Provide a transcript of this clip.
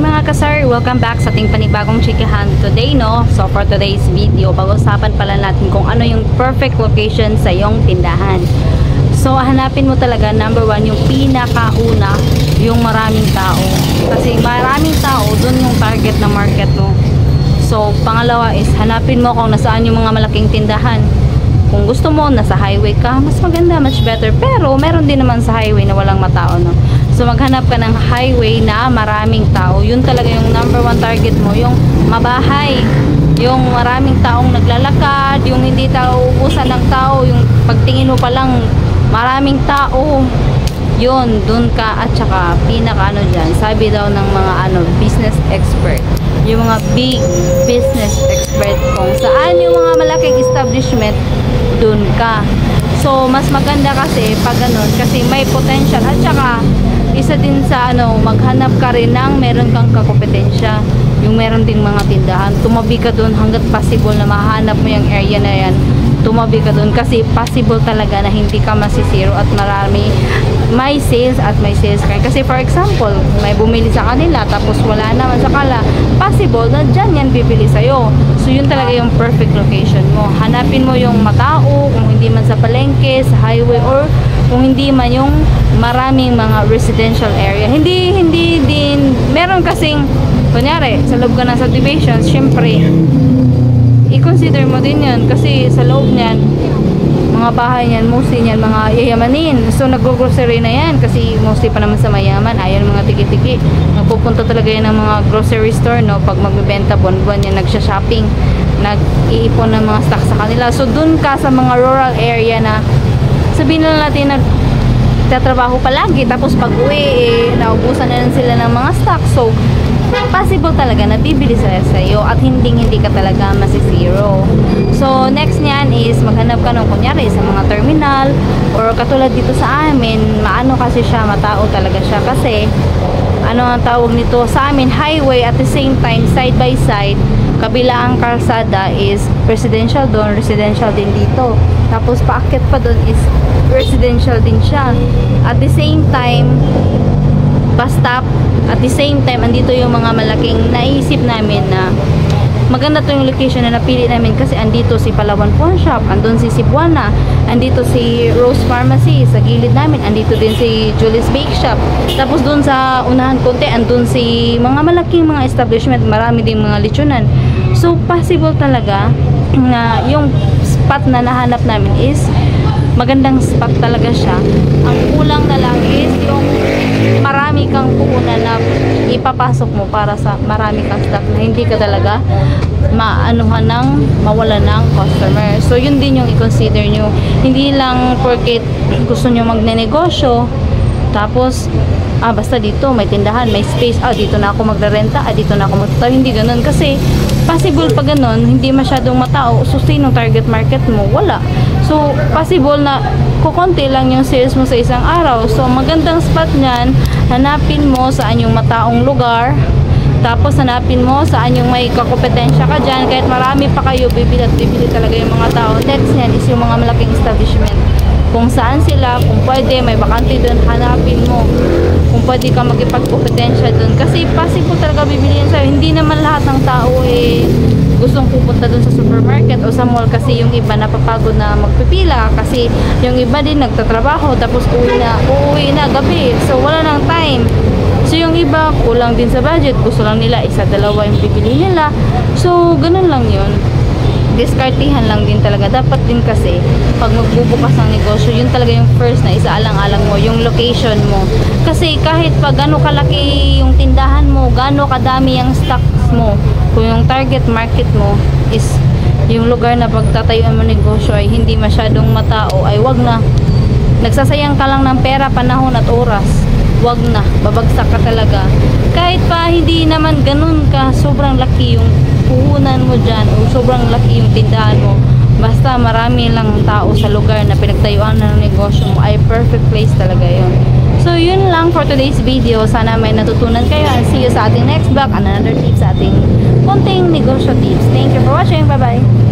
mga kasar, welcome back sa ating panibagong chikahan today, no? So for today's video, pag-usapan pala natin kung ano yung perfect location sa iyong tindahan. So hanapin mo talaga, number one, yung pinakauna, yung maraming tao. Kasi maraming tao, dun yung target na market mo. So pangalawa is, hanapin mo kung nasaan yung mga malaking tindahan. Kung gusto mo, nasa highway ka, mas maganda, much better. Pero meron din naman sa highway na walang matao, no? So maghanap ka ng highway na maraming tao. Yun talaga yung number one target mo, yung mabahay, yung maraming taong naglalakad, yung hindi ubusan ng tao, yung pagtingin mo pa lang maraming tao, yun, dun ka. At saka pinaka dyan, sabi daw ng mga business expert, yung mga big business expert, kung saan yung mga malaking establishment, dun ka. So mas maganda kasi pag ganun, kasi may potential. At saka isa din sa maghanap ka rin ng meron kang kakompetensya, yung meron ding mga tindahan. Tumabi ka dun hanggat possible na mahanap mo yung area na yan. Tumabi ka dun kasi possible talaga na hindi ka masisiro at marami may sales at may sales ka. Kasi for example, may bumili sa kanila tapos wala naman sa kala, possible na dyan yan bibili sa'yo. So yun talaga yung perfect location mo. Hanapin mo yung matao, kung hindi man sa palengke, sa highway, or kung hindi man yung maraming mga residential area. Hindi din, meron kasing kunyari, sa loob ka ng subdivisions, syempre i-consider mo din yun kasi sa loob niyan, mga bahay niyan, mostly niyan mga yayamanin. So nag-grocery na yan kasi mostly pa naman sa mayaman, ayaw mga tiki-tiki. Nagpupunta talaga yan ng mga grocery store, no? Pag magbibenta buwan-buwan yan, nagsha-shopping, nag-iipon ng mga stock sa kanila. So dun ka sa mga rural area na sabihin na natin na tatrabaho palagi, tapos pag uwi, naubusan na lang sila ng mga stock. So possible talaga na bibili sa iyo at hindi ka talaga masisiro. So next niyan is maghanap ka ng kunyari sa mga terminal, or katulad dito sa amin, kasi siya, matao talaga siya kasi ang tawag nito sa amin, highway, at the same time side by side, kabila ang kalsada is residential doon, residential din dito, tapos paakyat pa doon is residential din siya. At the same time bus stop, at the same time andito yung mga malaking naisip namin na maganda to yung location na napili namin kasi andito si Palawan Pawn Shop, andun si Cebuana, andito si Rose Pharmacy sa gilid namin, andito din si Julie's Bake Shop, tapos dun sa unahan konti andun si mga malaking mga establishment, marami ding mga lechonan. So possible talaga na yung spot na nahanap namin is magandang spot talaga siya. Ang kulang na lang is yung marami kang puhunan na ipapasok mo para sa marami kang stock na hindi ka talaga maanuhan ng mawala ng customer. So yun din yung i-consider nyo. Hindi lang porket gusto nyo magnenegosyo tapos basta dito may tindahan, may space, dito na ako magre-renta, dito na ako magtataw. Hindi ganun kasi possible pag ganun, hindi masyadong matao, sustain ng target market mo, wala. So possible na kukonti lang yung sales mo sa isang araw. So magandang spot niyan, hanapin mo saan yung mataong lugar, tapos hanapin mo saan yung may kakompetensya ka dyan. Kahit marami pa kayo, bibili at bibili talaga yung mga tao. Next niyan is yung mga malaking establishment, kung saan sila, kung pwede may bakante doon, hanapin mo kung pwede ka magipagkompetensya doon kasi possible talaga bibiliin sa'yo. Hindi naman lahat ng tao gustong pupunta doon sa supermarket o sa mall kasi yung iba napapagod na magpipila kasi yung iba din nagtatrabaho tapos uuwi na gabi, so wala nang time. So yung iba kulang din sa budget, gusto lang nila isa dalawa yung bibili nila, so ganun lang yun. Diskartihan lang din talaga. Dapat din kasi pag magbubukas ng negosyo, yun talaga yung first na isaalang-alang mo, yung location mo. Kasi kahit pag gano'ng kalaki yung tindahan mo, gano'ng kadami yung stocks mo, kung yung target market mo is yung lugar na pagtatayuan mo negosyo ay hindi masyadong matao, ay wag na. Nagsasayang ka lang ng pera, panahon at oras. Wag na, babagsak ka talaga. Kahit pa hindi naman ganun ka sobrang laki yung puhunan mo dyan o sobrang laki yung tindahan mo, basta marami lang tao sa lugar na pinagtayuan ng negosyo mo, ay perfect place talaga yun. So yun lang for today's video. Sana may natutunan kayo, and see you sa ating next vlog, another tips sa ating konting negosyo tips. Thank you for watching. Bye bye.